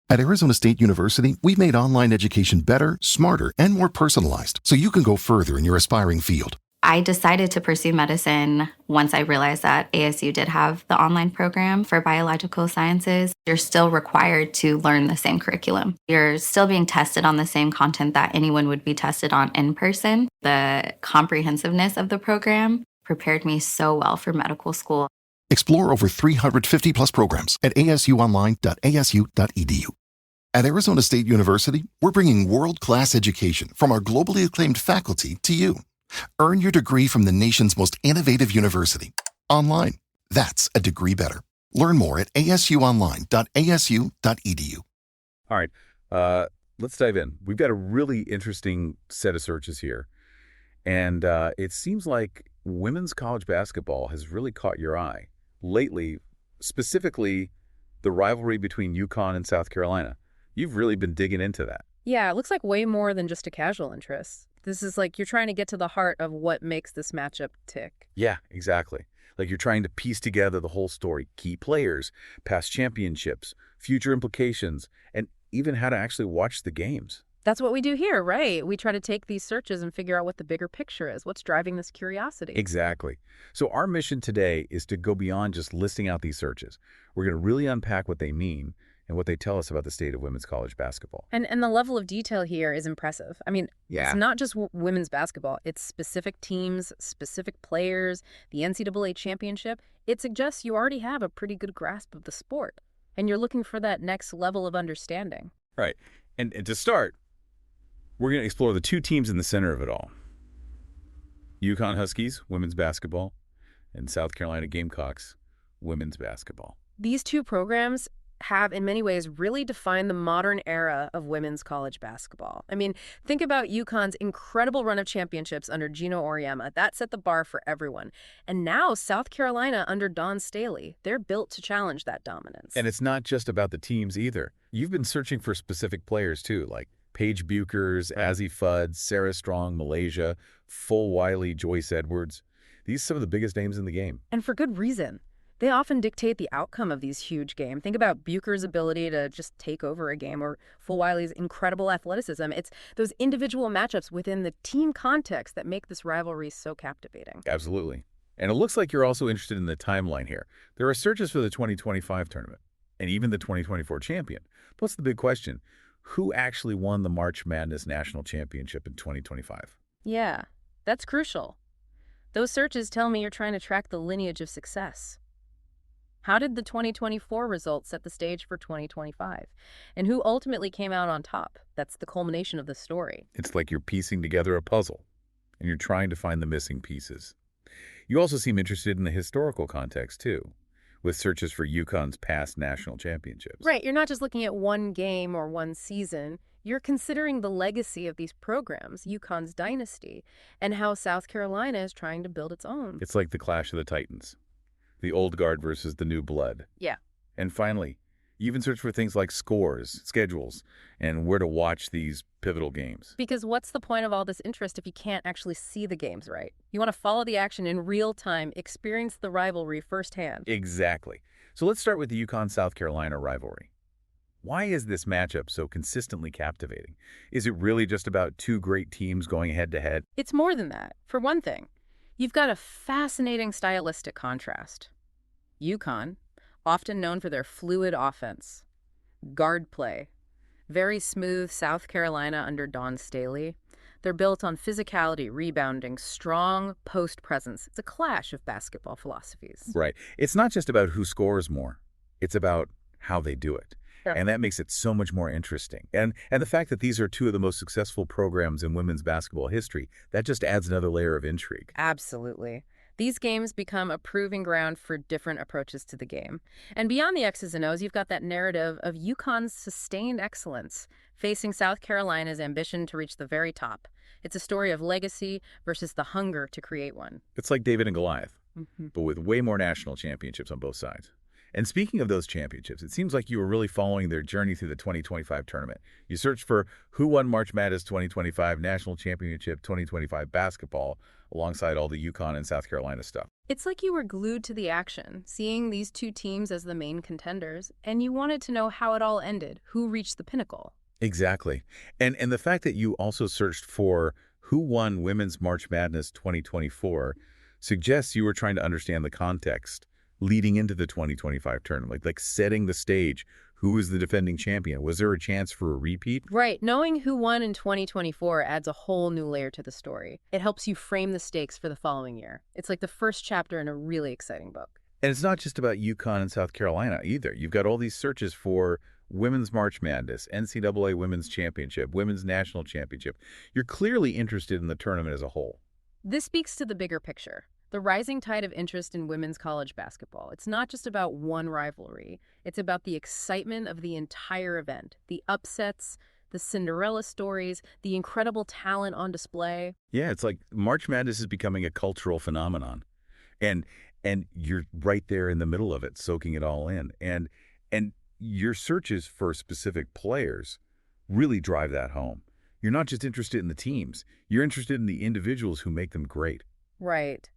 At Arizona State University, we've made online education better, smarter, and more personalized so you can go further in your aspiring field. I decided to pursue medicine once I realized that ASU did have the online program for biological sciences. You're still required to learn the same curriculum. You're still being tested on the same content that anyone would be tested on in person. The comprehensiveness of the program prepared me so well for medical school. Explore over 350 plus programs at asuonline.asu.edu. At Arizona State University, we're bringing world-class education from our globally acclaimed faculty to you. Earn your degree from the nation's most innovative university. Online. That's a degree better. Learn more at asuonline.asu.edu. All right, let's dive in. We've got a really interesting set of searches here. And it seems like women's college basketball has really caught your eye lately, specifically the rivalry between UConn and South Carolina. You've really been digging into that. Yeah, it looks like way more than just a casual interest. This is like you're trying to get to the heart of what makes this matchup tick. Yeah, exactly. Like you're trying to piece together the whole story, key players, past championships, future implications, and even how to actually watch the games. That's what we do here, right? We try to take these searches and figure out what the bigger picture is, what's driving this curiosity. Exactly. So our mission today is to go beyond just listing out these searches. We're going to really unpack what they mean and what they tell us about the state of women's college basketball. And the level of detail here is impressive. I mean, It's not just women's basketball. It's specific teams, specific players, the NCAA championship. It suggests you already have a pretty good grasp of the sport, and you're looking for that next level of understanding. Right. And to start, we're going to explore the two teams in the center of it all. UConn Huskies, women's basketball, and South Carolina Gamecocks, women's basketball. These two programs have, in many ways, really defined the modern era of women's college basketball. I mean, think about UConn's incredible run of championships under Gino Auriemma. That set the bar for everyone. And now South Carolina under Dawn Staley. They're built to challenge that dominance. And it's not just about the teams either. You've been searching for specific players, too, like Paige Buchers, Azzi Fudd, Sarah Strong, Malaysia, Full Wiley, Joyce Edwards. These are some of the biggest names in the game. And for good reason. They often dictate the outcome of these huge games. Think about Bucher's ability to just take over a game, or Full Wiley's incredible athleticism. It's those individual matchups within the team context that make this rivalry so captivating. Absolutely. And it looks like you're also interested in the timeline here. There are searches for the 2025 tournament and even the 2024 champion. But what's the big question? Who actually won the March Madness National Championship in 2025? Yeah, that's crucial. Those searches tell me you're trying to track the lineage of success. How did the 2024 results set the stage for 2025? And who ultimately came out on top? That's the culmination of the story. It's like you're piecing together a puzzle, and you're trying to find the missing pieces. You also seem interested in the historical context, too, with searches for UConn's past national championships. Right, you're not just looking at one game or one season. You're considering the legacy of these programs, UConn's dynasty, and how South Carolina is trying to build its own. It's like the clash of the Titans. The old guard versus the new blood. Yeah. And finally, you even search for things like scores, schedules, and where to watch these pivotal games. Because what's the point of all this interest if you can't actually see the games right? You want to follow the action in real time, experience the rivalry firsthand. Exactly. So let's start with the UConn-South Carolina rivalry. Why is this matchup so consistently captivating? Is it really just about two great teams going head-to-head? It's more than that. For one thing, you've got a fascinating stylistic contrast. UConn, often known for their fluid offense, guard play, very smooth South Carolina under Dawn Staley. They're built on physicality, rebounding, strong post presence. It's a clash of basketball philosophies. Right. It's not just about who scores more. It's about how they do it. Sure. And that makes it so much more interesting. And the fact that these are two of the most successful programs in women's basketball history, that just adds another layer of intrigue. Absolutely. These games become a proving ground for different approaches to the game. And beyond the X's and O's, you've got that narrative of UConn's sustained excellence facing South Carolina's ambition to reach the very top. It's a story of legacy versus the hunger to create one. It's like David and Goliath, but with way more national championships on both sides. And speaking of those championships, it seems like you were really following their journey through the 2025 tournament. You searched for who won March Madness 2025, National Championship 2025 basketball, alongside all the UConn and South Carolina stuff. It's like you were glued to the action, seeing these two teams as the main contenders, and you wanted to know how it all ended, who reached the pinnacle. Exactly. And the fact that you also searched for who won Women's March Madness 2024 suggests you were trying to understand the context leading into the 2025 tournament, like setting the stage. Who was the defending champion? Was there a chance for a repeat? Right. Knowing who won in 2024 adds a whole new layer to the story. It helps you frame the stakes for the following year. It's like the first chapter in a really exciting book. And it's not just about UConn and South Carolina either. You've got all these searches for Women's March Madness, NCAA Women's Championship, Women's National Championship. You're clearly interested in the tournament as a whole. This speaks to the bigger picture. The rising tide of interest in women's college basketball. It's not just about one rivalry. It's about the excitement of the entire event, the upsets, the Cinderella stories, the incredible talent on display. Yeah, it's like March Madness is becoming a cultural phenomenon. And you're right there in the middle of it, soaking it all in. And your searches for specific players really drive that home. You're not just interested in the teams. You're interested in the individuals who make them great. Right.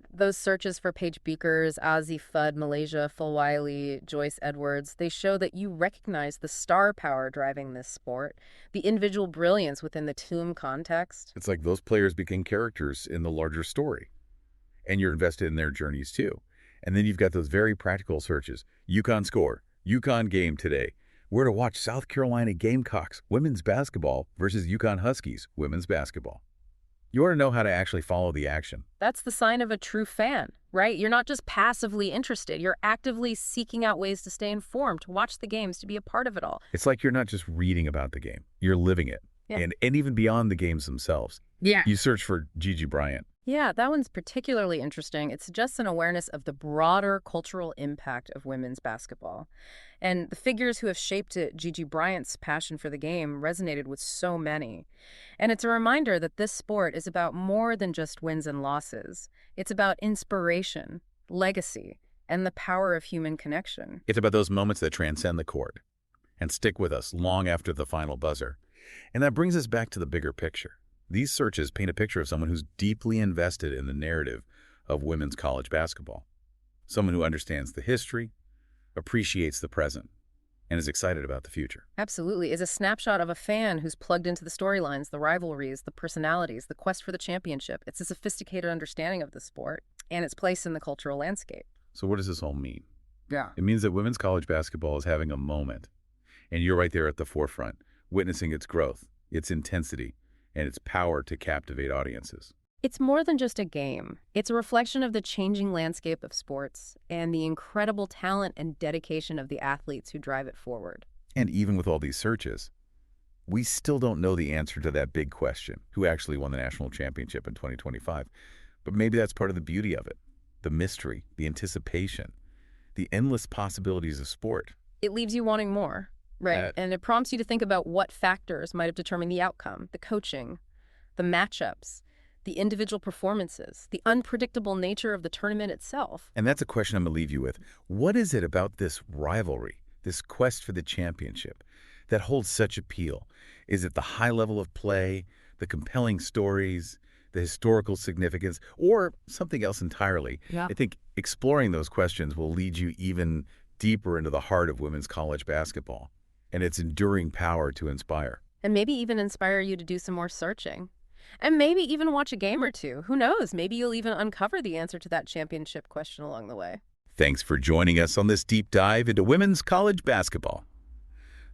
Those searches for Paige Beekers, Ozzie Fudd, Malaysia, Fulwiley, Joyce Edwards, they show that you recognize the star power driving this sport, the individual brilliance within the team context. It's like those players became characters in the larger story. And you're invested in their journeys too. And then you've got those very practical searches. UConn score, UConn game today. Where to watch South Carolina Gamecocks women's basketball versus UConn Huskies women's basketball. You want to know how to actually follow the action. That's the sign of a true fan, right? You're not just passively interested. You're actively seeking out ways to stay informed, to watch the games, to be a part of it all. It's like you're not just reading about the game. You're living it. Yeah. And even beyond the games themselves. Yeah. You search for Gigi Bryant. Yeah, that one's particularly interesting. It suggests an awareness of the broader cultural impact of women's basketball. And the figures who have shaped it, Gigi Bryant's passion for the game, resonated with so many. And it's a reminder that this sport is about more than just wins and losses. It's about inspiration, legacy, and the power of human connection. It's about those moments that transcend the court and stick with us long after the final buzzer. And that brings us back to the bigger picture. These searches paint a picture of someone who's deeply invested in the narrative of women's college basketball. Someone who understands the history, appreciates the present, and is excited about the future. Absolutely. Is a snapshot of a fan who's plugged into the storylines, the rivalries, the personalities, the quest for the championship. It's a sophisticated understanding of the sport and its place in the cultural landscape. So what does this all mean? Yeah. It means that women's college basketball is having a moment, and you're right there at the forefront, witnessing its growth, its intensity, and its power to captivate audiences. It's more than just a game. It's a reflection of the changing landscape of sports and the incredible talent and dedication of the athletes who drive it forward. And even with all these searches, we still don't know the answer to that big question, who actually won the national championship in 2025. But maybe that's part of the beauty of it, the mystery, the anticipation, the endless possibilities of sport. It leaves you wanting more, right? And it prompts you to think about what factors might have determined the outcome, the coaching, the matchups, the individual performances, the unpredictable nature of the tournament itself. And that's a question I'm going to leave you with. What is it about this rivalry, this quest for the championship, that holds such appeal? Is it the high level of play, the compelling stories, the historical significance, or something else entirely? Yeah. I think exploring those questions will lead you even deeper into the heart of women's college basketball and its enduring power to inspire. And maybe even inspire you to do some more searching. And maybe even watch a game or two. Who knows? Maybe you'll even uncover the answer to that championship question along the way. Thanks for joining us on this deep dive into women's college basketball.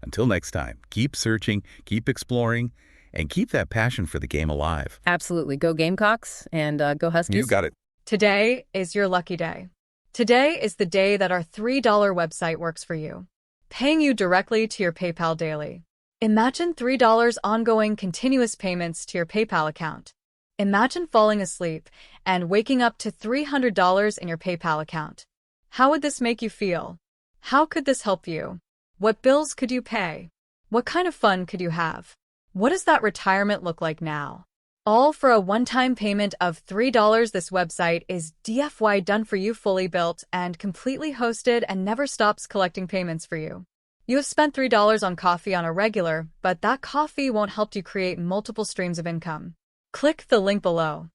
Until next time, keep searching, keep exploring, and keep that passion for the game alive. Absolutely. Go Gamecocks and go Huskies. You got it. Today is your lucky day. Today is the day that our $3 website works for you, paying you directly to your PayPal daily. Imagine $3 ongoing continuous payments to your PayPal account. Imagine falling asleep and waking up to $300 in your PayPal account. How would this make you feel? How could this help you? What bills could you pay? What kind of fun could you have? What does that retirement look like now? All for a one-time payment of $3. This website is DFY done for you, fully built and completely hosted, and never stops collecting payments for you. You have spent $3 on coffee on a regular, but that coffee won't help you create multiple streams of income. Click the link below.